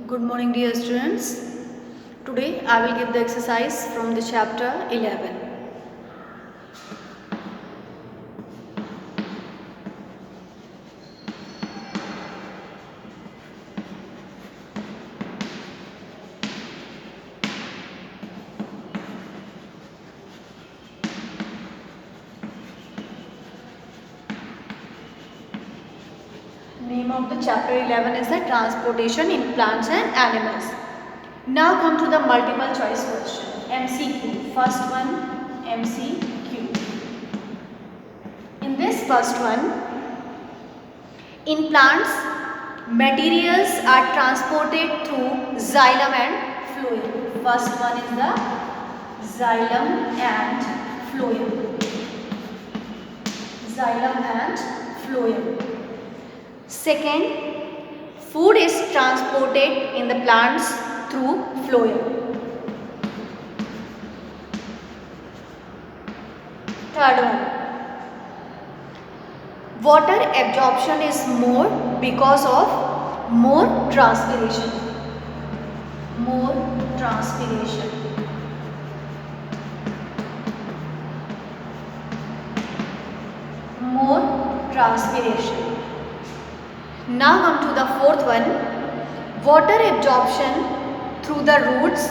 Good morning, dear students. Today I will give the exercise from the chapter 11. Name of the chapter 11 is the transportation in plants and animals. Now come to the multiple choice question. MCQ. First one, MCQ. In this first one, in plants, materials are transported through xylem and phloem. First one is the xylem and phloem. Xylem and phloem. Second, food is transported in the plants through phloem. Third one, water absorption is more because of more transpiration. More transpiration. More transpiration. Now come to the fourth one. Water absorption through the roots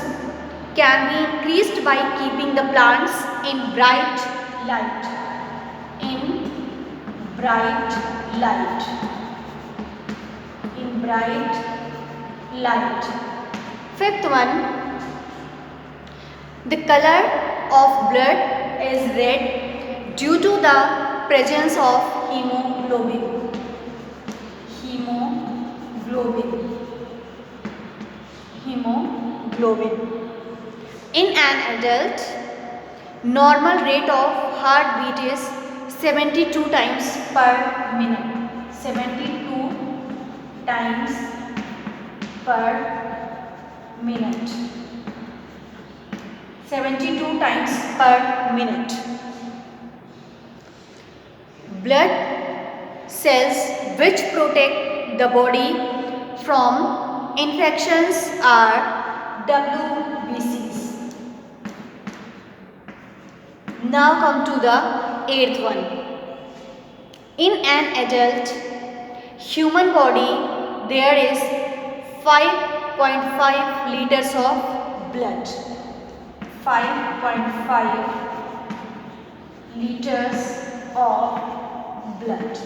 can be increased by keeping the plants in bright light. In bright light. In bright light. Fifth one. The color of blood is red due to the presence of hemoglobin. Hemoglobin. In an adult, normal rate of heartbeat is 72 times per minute. 72 times per minute. 72 times per minute. Blood cells which protect the body from infections are WBCs. Now come to the eighth one. In an adult human body there is 5.5 liters of blood. 5.5 liters of blood.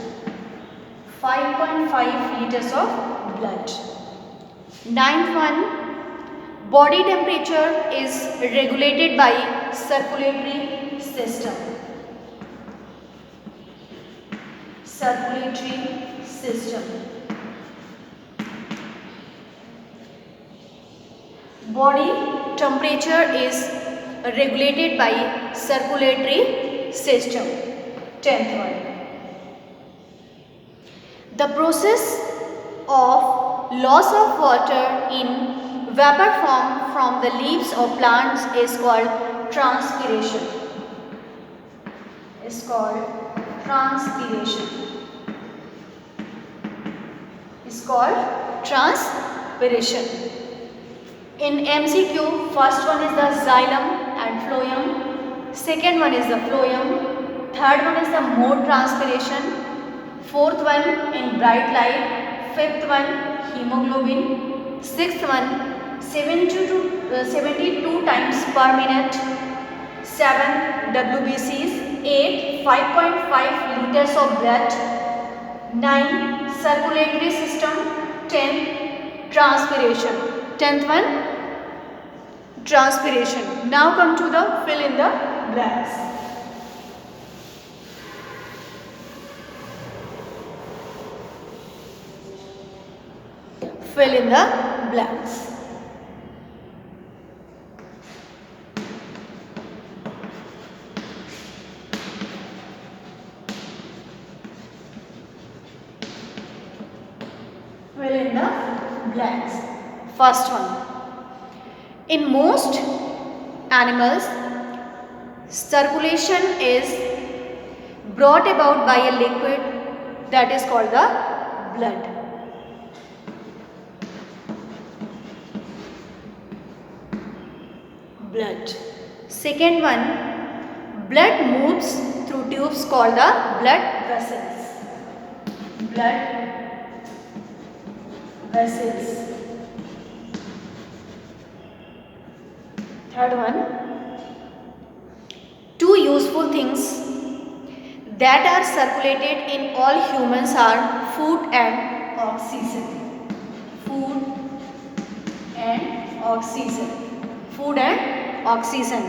5.5 liters of blood. Ninth one, body temperature is regulated by circulatory system. Circulatory system. Body temperature is regulated by circulatory system. 10th one. The process of loss of water in vapor form from the leaves of plants is called transpiration. Is called transpiration. Is called transpiration. In MCQ, first one is the xylem and phloem. Second one is the phloem. Third one is the more transpiration. Fourth one in bright light. Fifth one hemoglobin. Sixth one 72 times per minute. 7 WBCs. 8 5.5 liters of blood. 9 circulatory system. 10 transpiration. 10th one transpiration. Now come to the fill in the blanks. Fill in the blanks. Fill in the blanks. First one. In most animals, circulation is brought about by a liquid that is called the blood. blood. Second one, blood moves through tubes called the blood vessels. Blood vessels. Third one, two useful things that are circulated in all humans are food and oxygen. Food and oxygen. Food and oxygen.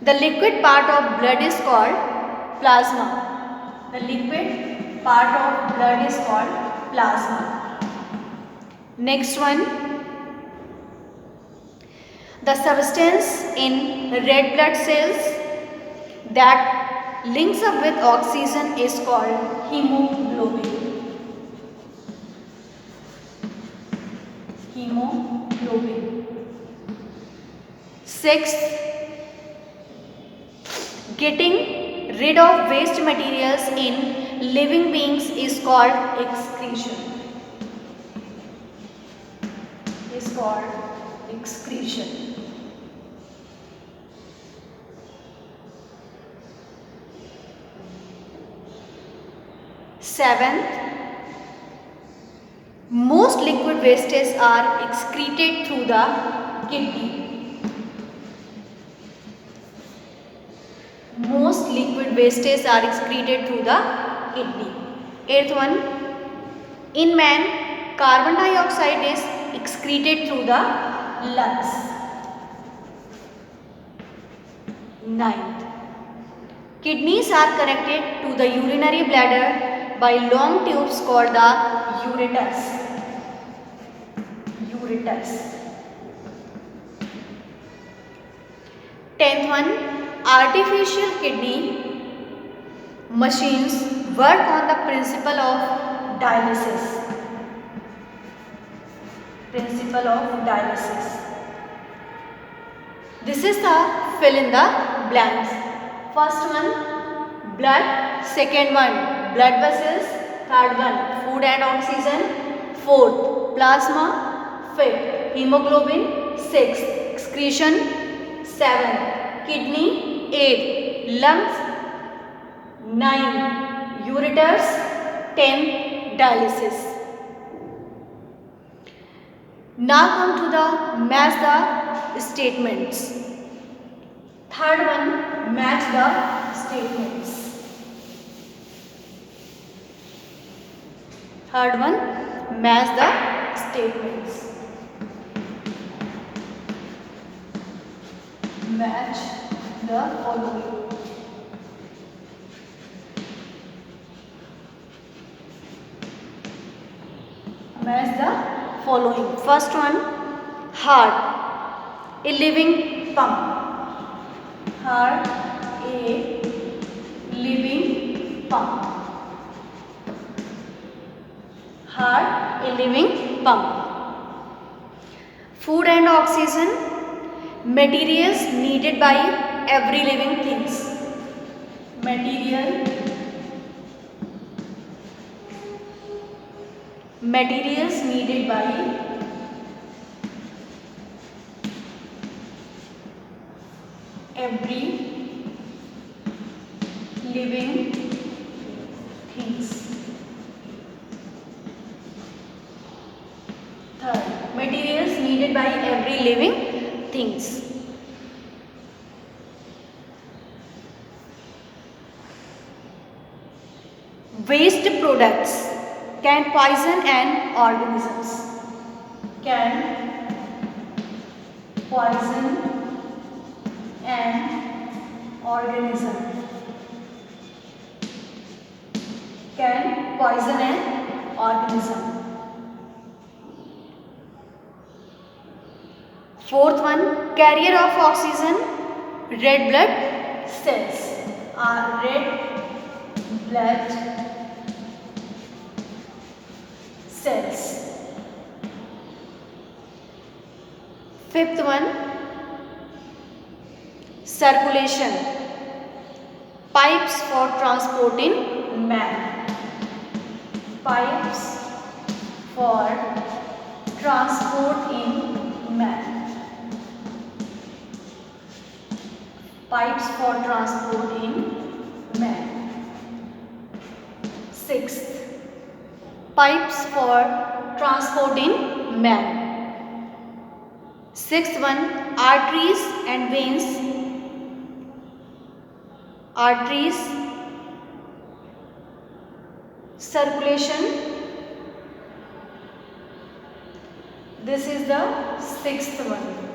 The liquid part of blood is called plasma. The liquid part of blood is called plasma. Next one. The substance in red blood cells that links up with oxygen is called hemoglobin. Hemoglobin. Sixth, getting rid of waste materials in living beings is called excretion. Is called excretion. Seventh, most liquid wastes are excreted through the kidney. Most liquid wastes are excreted through the kidney. Eighth one, in man, carbon dioxide is excreted through the lungs. Ninth, kidneys are connected to the urinary bladder by long tubes called the ureters. Ureters. 10th one, artificial kidney machines work on the principle of dialysis. Principle of dialysis. This is the fill in the blanks. First one, blood. Second one, blood vessels. Third one, food and oxygen. Fourth, plasma. Fifth, hemoglobin. Sixth, excretion. Seventh, kidney. Eighth, lungs. 9, ureters. 10, dialysis. Now come to the match the statements. Third one, match the statements. Third one, match the statements. Match the following. Match the following. First one, heart, a living pump. Heart, a living pump. Heart, a living pump. Food and oxygen, materials needed by every living things. Materials needed by every living things. Third, materials needed by every living things. Waste products can poison an organisms. Can poison an organism. Can poison an organism. Fourth one, carrier of oxygen, red blood cells are red blood cells. Fifth one, circulation, pipes for transporting man. Pipes for transport in man. pipes for transport in man. Sixth, pipes for transport in man. Sixth one, arteries and veins. Arteries, circulation. This is the sixth one.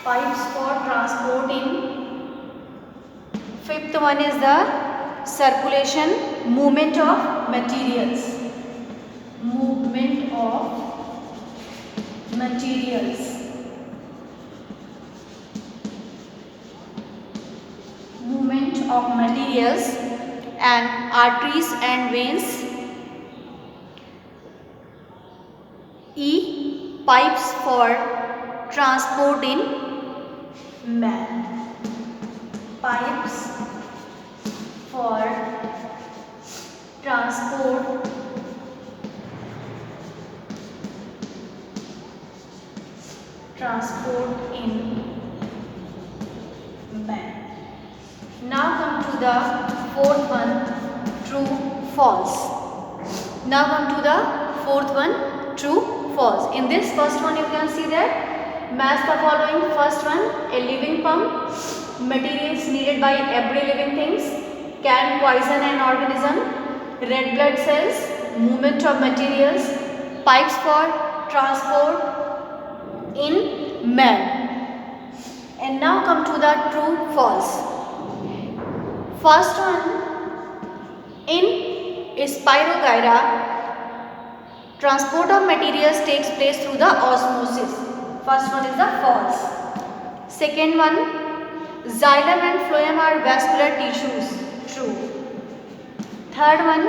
Pipes for transport in. Fifth one is the circulation, movement of materials. Movement of materials. Movement of materials and arteries and veins. E, pipes for transport in man. Pipes for transport in man. Now come to the fourth one, true, false. Now come to the fourth one, true, false. In this first one you can see that match the following. First one, a living pump, materials needed by every living things, can poison an organism, red blood cells, movement of materials, pipes for transport in man. And now come to the true, false. First one, in Spirogyra, transport of materials takes place through the osmosis. First one is the false. Second one, xylem and phloem are vascular tissues. True. Third one,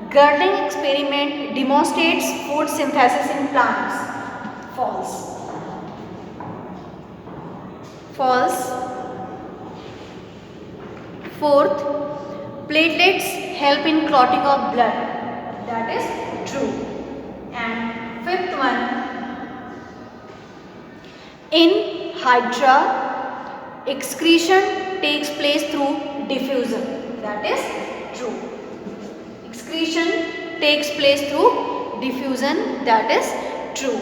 girdling experiment demonstrates food synthesis in plants. False. False. Fourth, platelets help in clotting of blood. That is true. And fifth one, in Hydra, excretion takes place through diffusion. That is true. Excretion takes place through diffusion. That is true.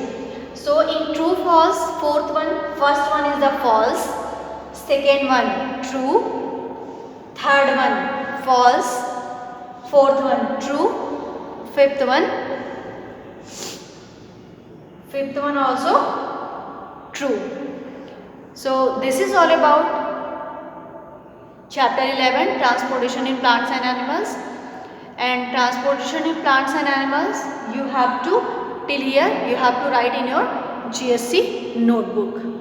So in true, false, fourth one, first one is the false, second one true, third one false, fourth one true, fifth one also true. So this is all about chapter 11, transportation in plants and animals. And transportation in plants and animals, you have to, till here you have to write in your GSC notebook.